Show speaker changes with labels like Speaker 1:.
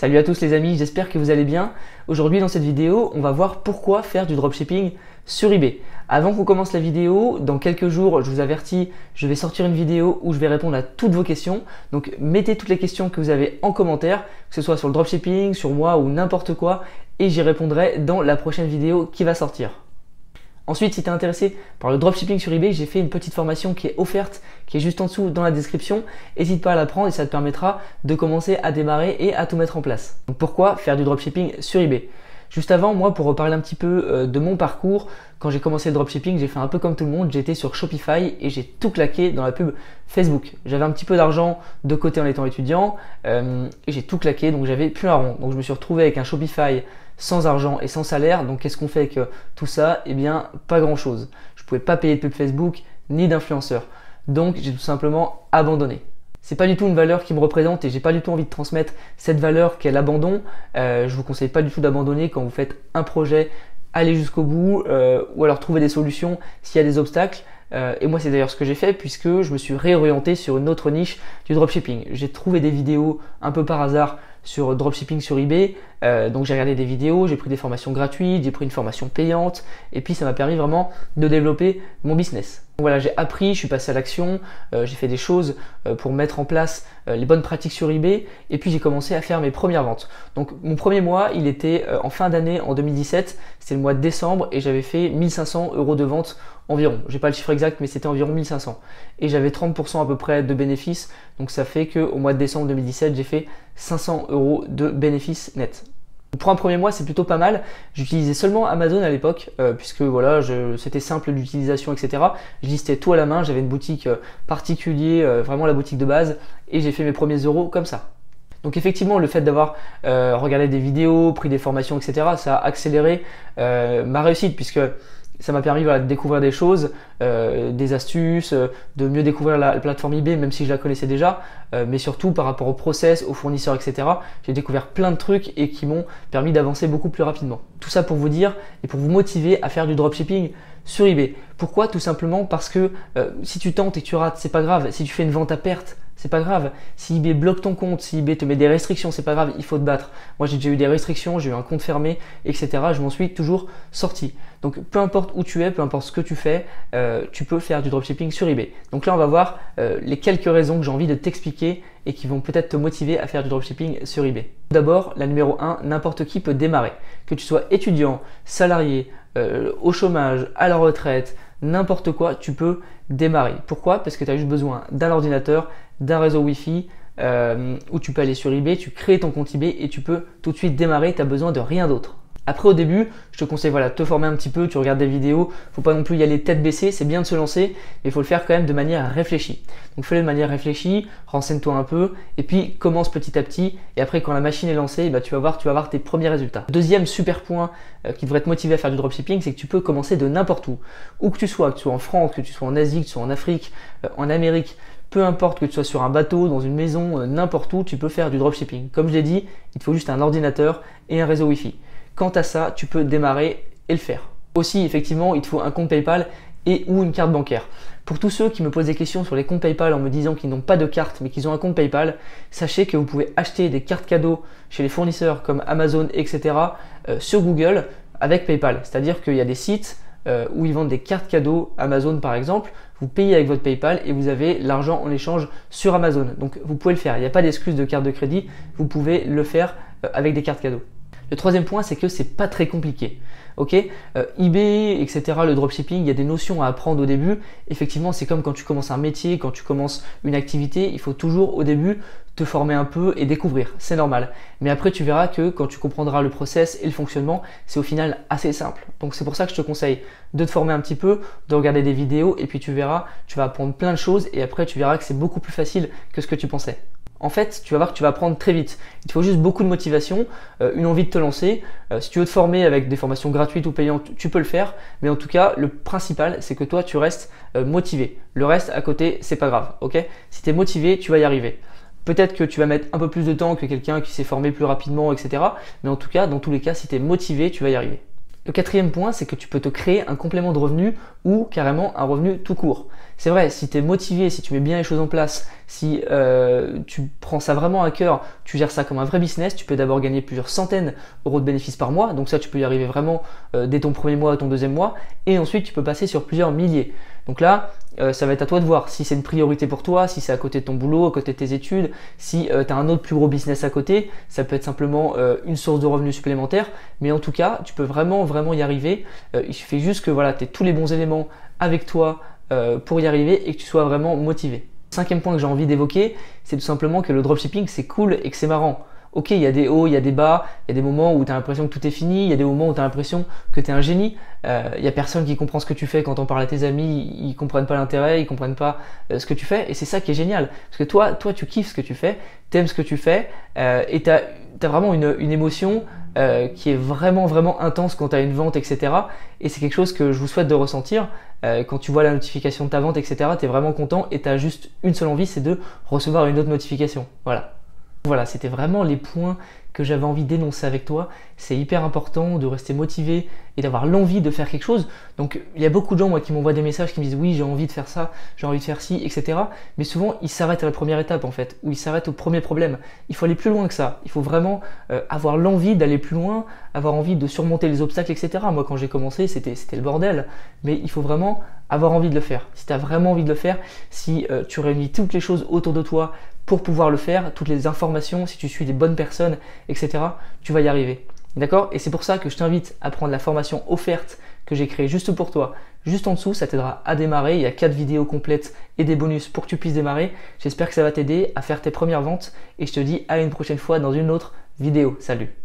Speaker 1: Salut à tous les amis, j'espère que vous allez bien. Aujourd'hui dans cette vidéo, on va voir pourquoi faire du dropshipping sur eBay. Avant qu'on commence la vidéo, dans quelques jours, je vous avertis, je vais sortir une vidéo où je vais répondre à toutes vos questions. Donc mettez toutes les questions que vous avez en commentaire, que ce soit sur le dropshipping, sur moi ou n'importe quoi, et j'y répondrai dans la prochaine vidéo qui va sortir. Ensuite, si tu es intéressé par le dropshipping sur eBay, j'ai fait une petite formation qui est offerte, qui est juste en dessous dans la description. N'hésite pas à la prendre et ça te permettra de commencer à démarrer et à tout mettre en place. Donc pourquoi faire du dropshipping sur eBay? Juste avant, moi, pour reparler un petit peu de mon parcours, quand j'ai commencé le dropshipping, j'ai fait un peu comme tout le monde, j'étais sur Shopify et j'ai tout claqué dans la pub Facebook. J'avais un petit peu d'argent de côté en étant étudiant et j'ai tout claqué, donc j'avais plus un rond. Donc je me suis retrouvé avec un Shopify sans argent et sans salaire. Donc qu'est-ce qu'on fait avec tout ça? Eh bien, pas grand-chose. Je ne pouvais pas payer de pub Facebook ni d'influenceurs. Donc j'ai tout simplement abandonné. C'est pas du tout une valeur qui me représente et j'ai pas du tout envie de transmettre cette valeur qu'est l'abandon. Je vous conseille pas du tout d'abandonner quand vous faites un projet, aller jusqu'au bout ou alors trouver des solutions s'il y a des obstacles. Et moi c'est d'ailleurs ce que j'ai fait puisque je me suis réorienté sur une autre niche du dropshipping. J'ai trouvé des vidéos un peu par hasard sur dropshipping sur eBay, donc j'ai regardé des vidéos, j'ai pris des formations gratuites, j'ai pris une formation payante et puis ça m'a permis vraiment de développer mon business. Donc voilà, j'ai appris, je suis passé à l'action, j'ai fait des choses pour mettre en place les bonnes pratiques sur eBay et puis j'ai commencé à faire mes premières ventes. Donc mon premier mois, il était en fin d'année en 2017, c'était le mois de décembre et j'avais fait 1500 € de vente environ. J'ai pas le chiffre exact mais c'était environ 1500 et j'avais 30% à peu près de bénéfices, donc ça fait qu'au mois de décembre 2017 j'ai fait 500 € de bénéfices nets. Pour un premier mois, c'est plutôt pas mal. J'utilisais seulement Amazon à l'époque, puisque voilà, c'était simple d'utilisation, etc. Je listais tout à la main, j'avais une boutique particulière, vraiment la boutique de base, et j'ai fait mes premiers euros comme ça. Donc effectivement, le fait d'avoir regardé des vidéos, pris des formations, etc., ça a accéléré ma réussite, puisque ça m'a permis de découvrir des choses, des astuces, de mieux découvrir la plateforme eBay, même si je la connaissais déjà, mais surtout par rapport au process, aux fournisseurs, etc. J'ai découvert plein de trucs et qui m'ont permis d'avancer beaucoup plus rapidement. Tout ça pour vous dire et pour vous motiver à faire du dropshipping sur eBay. Pourquoi? Tout simplement parce que si tu tentes et que tu rates, c'est pas grave. Si tu fais une vente à perte, c'est pas grave. Si eBay bloque ton compte, si eBay te met des restrictions, c'est pas grave, il faut te battre. Moi, j'ai déjà eu des restrictions, j'ai eu un compte fermé, etc. Je m'en suis toujours sorti. Donc, peu importe où tu es, peu importe ce que tu fais, tu peux faire du dropshipping sur eBay. Donc là, on va voir les quelques raisons que j'ai envie de t'expliquer et qui vont peut-être te motiver à faire du dropshipping sur eBay. D'abord, la numéro 1, n'importe qui peut démarrer. Que tu sois étudiant, salarié, au chômage, à la retraite, n'importe quoi, tu peux démarrer. Pourquoi? Parce que tu as juste besoin d'un ordinateur, d'un réseau Wi-Fi, où tu peux aller sur eBay, tu crées ton compte eBay et tu peux tout de suite démarrer, tu n'as besoin de rien d'autre. Après au début, je te conseille de te former un petit peu, tu regardes des vidéos, faut pas non plus y aller tête baissée, c'est bien de se lancer, mais il faut le faire quand même de manière réfléchie. Donc fais-le de manière réfléchie, renseigne-toi un peu, et puis commence petit à petit, et après quand la machine est lancée, tu vas voir tes premiers résultats. Deuxième super point qui devrait te motiver à faire du dropshipping, c'est que tu peux commencer de n'importe où. Où que tu sois en France, que tu sois en Asie, que tu sois en Afrique, en Amérique, peu importe que tu sois sur un bateau, dans une maison, n'importe où, tu peux faire du dropshipping. Comme je l'ai dit, il te faut juste un ordinateur et un réseau Wi-Fi. Quant à ça, tu peux démarrer et le faire. Aussi, effectivement, il te faut un compte PayPal et ou une carte bancaire. Pour tous ceux qui me posent des questions sur les comptes PayPal en me disant qu'ils n'ont pas de carte mais qu'ils ont un compte PayPal, sachez que vous pouvez acheter des cartes cadeaux chez les fournisseurs comme Amazon, etc. Sur Google avec PayPal. C'est-à-dire qu'il y a des sites où ils vendent des cartes cadeaux, Amazon par exemple, vous payez avec votre PayPal et vous avez l'argent en échange sur Amazon. Donc vous pouvez le faire, il n'y a pas d'excuse de carte de crédit, vous pouvez le faire avec des cartes cadeaux. Le troisième point, c'est que c'est pas très compliqué. Ok, eBay, etc., le dropshipping, il y a des notions à apprendre au début. Effectivement, c'est comme quand tu commences un métier, quand tu commences une activité, il faut toujours au début te former un peu et découvrir, c'est normal. Mais après, tu verras que quand tu comprendras le process et le fonctionnement, c'est au final assez simple. Donc c'est pour ça que je te conseille de te former un petit peu, de regarder des vidéos et puis tu verras, tu vas apprendre plein de choses et après tu verras que c'est beaucoup plus facile que ce que tu pensais. En fait, tu vas voir que tu vas apprendre très vite. Il te faut juste beaucoup de motivation, une envie de te lancer. Si tu veux te former avec des formations gratuites ou payantes, tu peux le faire. Mais en tout cas, le principal, c'est que toi, tu restes motivé. Le reste à côté, c'est pas grave. Ok? Si tu es motivé, tu vas y arriver. Peut-être que tu vas mettre un peu plus de temps que quelqu'un qui s'est formé plus rapidement, etc. Mais en tout cas, dans tous les cas, si tu es motivé, tu vas y arriver. Le quatrième point, c'est que tu peux te créer un complément de revenu ou carrément un revenu tout court. C'est vrai, si tu es motivé, si tu mets bien les choses en place, si tu prends ça vraiment à cœur, tu gères ça comme un vrai business, tu peux d'abord gagner plusieurs centaines d'euros de bénéfices par mois. Donc ça, tu peux y arriver vraiment dès ton premier mois, ton deuxième mois. Et ensuite, tu peux passer sur plusieurs milliers. Donc là, ça va être à toi de voir si c'est une priorité pour toi, si c'est à côté de ton boulot, à côté de tes études, si tu as un autre plus gros business à côté, ça peut être simplement une source de revenus supplémentaire, mais en tout cas, tu peux vraiment y arriver. Il suffit juste que voilà, tu aies tous les bons éléments avec toi pour y arriver et que tu sois vraiment motivé. Cinquième point que j'ai envie d'évoquer, c'est tout simplement que le dropshipping, c'est cool et que c'est marrant. Ok, il y a des hauts, il y a des bas, il y a des moments où tu as l'impression que tout est fini, il y a des moments où tu as l'impression que tu es un génie. Il n'y a personne qui comprend ce que tu fais quand on parle à tes amis, ils comprennent pas l'intérêt, ils comprennent pas ce que tu fais. Et c'est ça qui est génial. Parce que toi tu kiffes ce que tu fais, tu aimes ce que tu fais et tu as vraiment une émotion qui est vraiment intense quand tu as une vente, etc. Et c'est quelque chose que je vous souhaite de ressentir. Quand tu vois la notification de ta vente, etc., tu es vraiment content et tu as juste une seule envie, c'est de recevoir une autre notification. Voilà, c'était vraiment les points que j'avais envie d'énoncer avec toi. C'est hyper important de rester motivé et d'avoir l'envie de faire quelque chose. Donc il y a beaucoup de gens moi, qui m'envoient des messages qui me disent oui, j'ai envie de faire ça, j'ai envie de faire ci, etc. Mais souvent ils s'arrêtent à la première étape en fait, ou ils s'arrêtent au premier problème. Il faut aller plus loin que ça. Il faut vraiment avoir l'envie d'aller plus loin, avoir envie de surmonter les obstacles, etc. Moi quand j'ai commencé, c'était le bordel. Mais il faut vraiment avoir envie de le faire. Si tu as vraiment envie de le faire, si tu réunis toutes les choses autour de toi pour pouvoir le faire, toutes les informations, si tu suis les bonnes personnes, etc., tu vas y arriver. D'accord? Et c'est pour ça que je t'invite à prendre la formation offerte que j'ai créée juste pour toi. Juste en dessous, ça t'aidera à démarrer. Il y a 4 vidéos complètes et des bonus pour que tu puisses démarrer. J'espère que ça va t'aider à faire tes premières ventes et je te dis à une prochaine fois dans une autre vidéo. Salut!